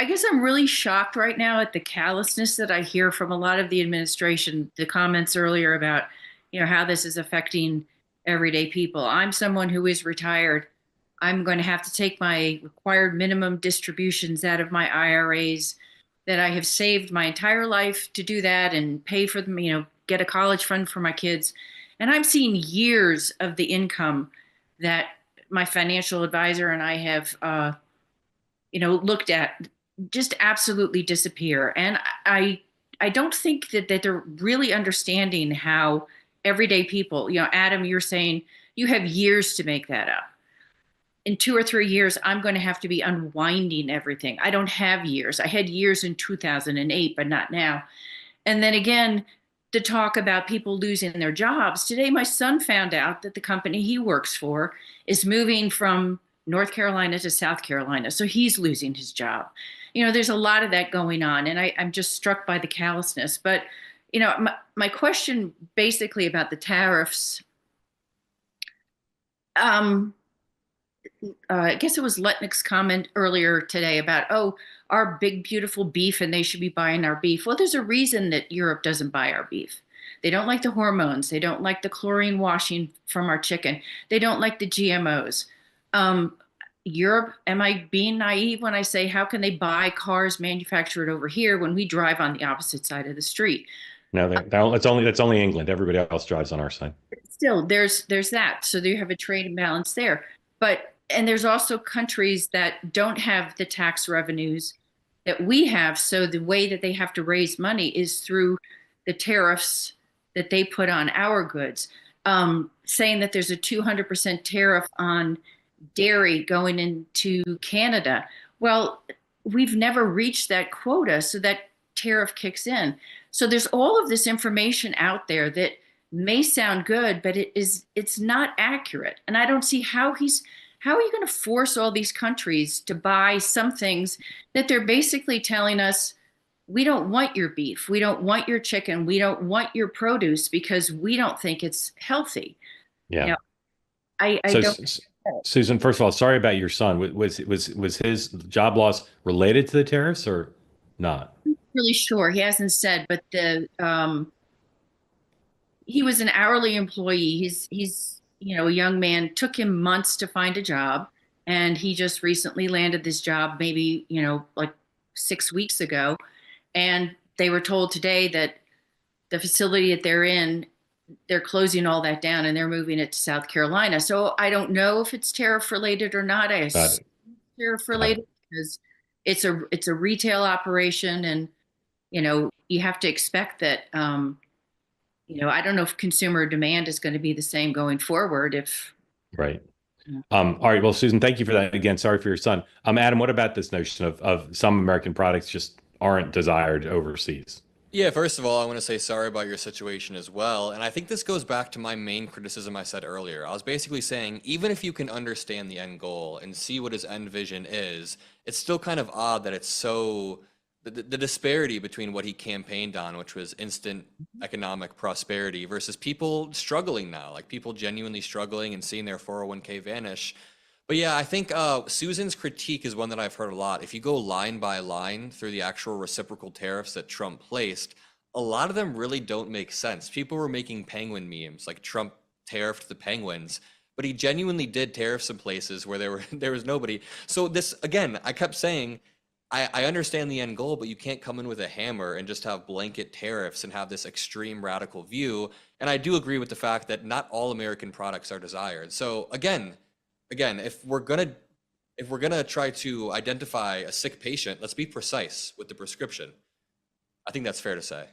I guess I'm really shocked right now at the callousness that I hear from a lot of the administration, the comments earlier about, how this is affecting everyday people. I'm someone who is retired. I'm going to have to take my required minimum distributions out of my IRAs that I have saved my entire life to do that and pay for them, get a college fund for my kids. And I'm seeing years of the income that my financial advisor and I have looked at just absolutely disappear. And I don't think that they're really understanding how everyday people, Adam, you're saying you have years to make that up. In 2 or 3 years, I'm going to have to be unwinding everything. I don't have years. I had years in 2008, but not now. And then again, to talk about people losing their jobs. Today, my son found out that the company he works for is moving from North Carolina to South Carolina. So he's losing his job. There's a lot of that going on. And I'm just struck by the callousness. But, my question basically about the tariffs, I guess it was Letnick's comment earlier today about, oh, our big, beautiful beef and they should be buying our beef. Well, there's a reason that Europe doesn't buy our beef. They don't like the hormones. They don't like the chlorine washing from our chicken. They don't like the GMOs. Europe, am I being naive when I say, how can they buy cars manufactured over here when we drive on the opposite side of the street? No, that's only England. Everybody else drives on our side. Still, there's that. So you have a trade imbalance there. And there's also countries that don't have the tax revenues that we have. So the way that they have to raise money is through the tariffs that they put on our goods. Saying that there's a 200% tariff on dairy going into Canada. Well, we've never reached that quota, so that tariff kicks in. So there's all of this information out there that may sound good, but it's not accurate. And I don't see how are you going to force all these countries to buy some things that they're basically telling us, we don't want your beef, we don't want your chicken, we don't want your produce because we don't think it's healthy. You Yeah. know, I So, don't Susan, first of all, sorry about your son. Was his job loss related to the tariffs or not? really sure. He hasn't said, but the he was an hourly employee. He's a young man. Took him months to find a job, and he just recently landed this job, maybe like 6 weeks ago. And they were told today that the facility that they're in, they're closing all that down and they're moving it to South Carolina. So I don't know if it's tariff related or not. I Got assume it. tariff Got it. related because it's a retail operation, and you have to expect that. I don't know if consumer demand is going to be the same going forward. If Right. All right. Well, Susan, thank you for that. Again, sorry for your son. Adam, what about this notion of some American products just aren't desired overseas? Yeah, first of all, I want to say sorry about your situation as well. And I think this goes back to my main criticism I said earlier. I was basically saying, even if you can understand the end goal and see what his end vision is, it's still kind of odd that it's so, the disparity between what he campaigned on, which was instant economic prosperity, versus people struggling now, like people genuinely struggling and seeing their 401k vanish. But yeah, I think Susan's critique is one that I've heard a lot. If you go line by line through the actual reciprocal tariffs that Trump placed, a lot of them really don't make sense. People were making penguin memes, like Trump tariffed the penguins, but he genuinely did tariff some places where there was nobody. So this, again, I kept saying, I understand the end goal, but you can't come in with a hammer and just have blanket tariffs and have this extreme radical view. And I do agree with the fact that not all American products are desired. So again, if we're gonna try to identify a sick patient, let's be precise with the prescription. I think that's fair to say.